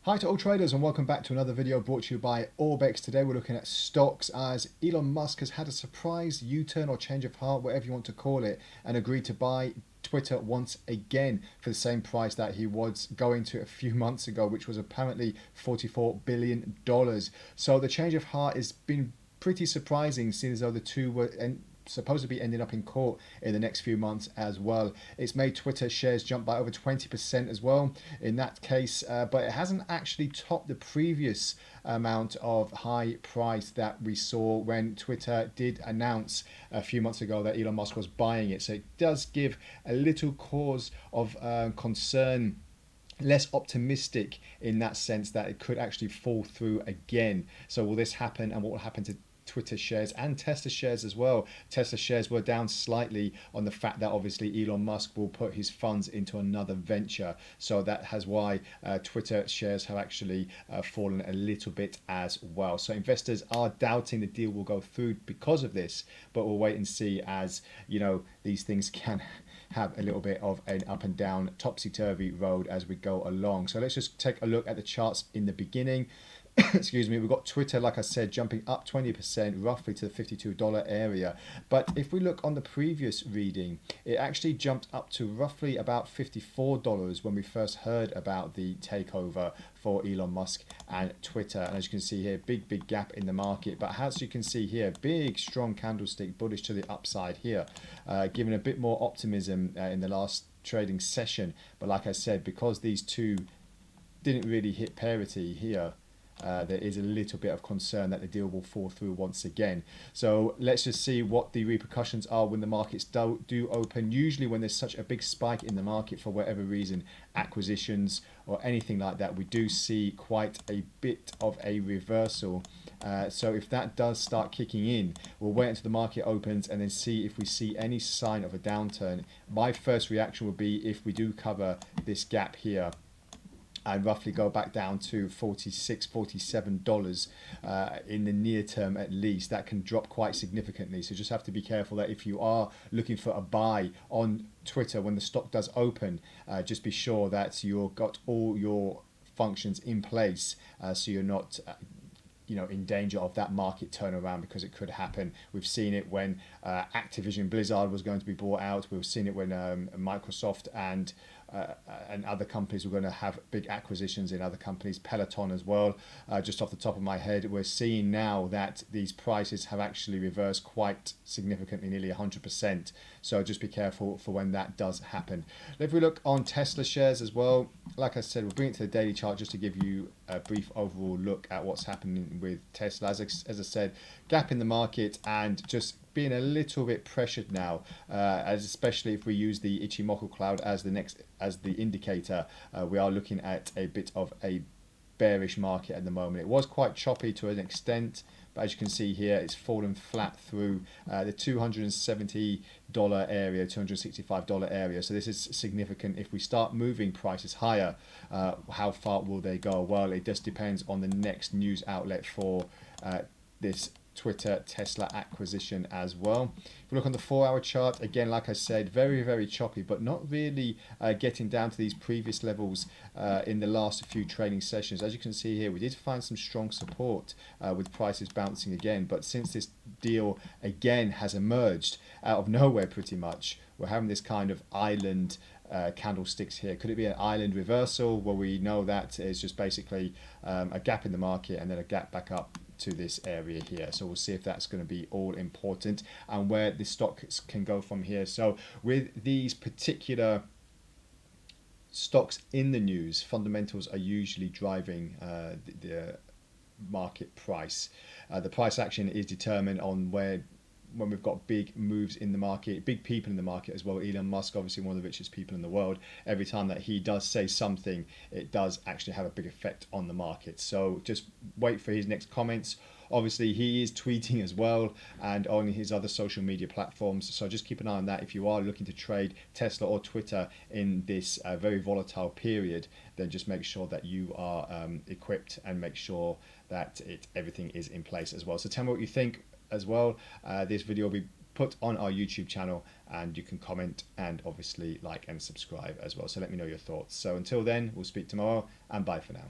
Hi to all traders and welcome back to another video brought to you by Orbex. Today we're looking at stocks as Elon Musk has had a surprise U-turn or change of heart, whatever you want to call it, and agreed to buy Twitter once again for the same price that he was going to a few months ago, which was apparently $44 billion. So the change of heart has been pretty surprising, seeing as though the two were supposed to be ending up in court in the next few months as well. It's made Twitter shares jump by over 20% as well in that case, but it hasn't actually topped the previous amount of high price that we saw when Twitter did announce a few months ago that Elon Musk was buying it. So it does give a little cause of concern, less optimistic in that sense that it could actually fall through again. So will this happen, and what will happen to Twitter shares and Tesla shares as well? Tesla shares were down slightly on the fact that obviously Elon Musk will put his funds into another venture. So that has why Twitter shares have actually fallen a little bit as well. So investors are doubting the deal will go through because of this, but we'll wait and see, as you know, these things can have a little bit of an up and down, topsy-turvy road as we go along. So let's just take a look at the charts in the beginning. Excuse me, we've got Twitter, like I said, jumping up 20% roughly to the $52 area. But if we look on the previous reading, it actually jumped up to roughly about $54 when we first heard about the takeover for Elon Musk and Twitter. And as you can see here, big gap in the market. But as you can see here, big strong candlestick bullish to the upside here, giving a bit more optimism in the last trading session. But like I said, because these two didn't really hit parity here, there is a little bit of concern that the deal will fall through once again. So let's just see what the repercussions are when the markets do open. Usually when there's such a big spike in the market for whatever reason, acquisitions or anything like that, we do see quite a bit of a reversal. So if that does start kicking in, we'll wait until the market opens and then see if we see any sign of a downturn. My first reaction would be if we do cover this gap here and roughly go back down to $46, $47 in the near term at least. That can drop quite significantly. So just have to be careful that if you are looking for a buy on Twitter when the stock does open, just be sure that you've got all your functions in place, so you're not in danger of that market turnaround, because it could happen. We've seen it when Activision Blizzard was going to be bought out. We've seen it when Microsoft and other companies were going to have big acquisitions in other companies, Peloton as well. Just off the top of my head, we're seeing now that these prices have actually reversed quite significantly, nearly 100%. So just be careful for when that does happen. If we look on Tesla shares as well, like I said, we'll bring it to the daily chart just to give you a brief overall look at what's happening with Tesla. As I said, gap in the market and just being a little bit pressured now, as especially if we use the Ichimoku cloud as the indicator, we are looking at a bit of a bearish market at the moment. It was quite choppy to an extent, but as you can see here, it's fallen flat through the $270 area, $265 area. So this is significant. If we start moving prices higher, how far will they go? Well, it just depends on the next news outlet for this Twitter Tesla acquisition as well. If we look on the 4-hour chart, again, like I said, very choppy, but not really getting down to these previous levels in the last few trading sessions. As you can see here, we did find some strong support with prices bouncing again, but since this deal again has emerged out of nowhere pretty much, we're having this kind of island candlesticks here. Could it be an island reversal? Well, we know that is just basically a gap in the market and then a gap back up to this area here. So we'll see if that's going to be all important and where the stocks can go from here. So with these particular stocks in the news, fundamentals are usually driving the market price. The price action is determined on when we've got big moves in the market, big people in the market as well. Elon Musk, obviously one of the richest people in the world. Every time that he does say something, it does actually have a big effect on the market. So just wait for his next comments. Obviously, he is tweeting as well and on his other social media platforms. So just keep an eye on that. If you are looking to trade Tesla or Twitter in this very volatile period, then just make sure that you are equipped and make sure that everything is in place as well. So tell me what you think as well. This video will be put on our YouTube channel and you can comment and obviously like and subscribe as well. So let me know your thoughts. So until then, we'll speak tomorrow and bye for now.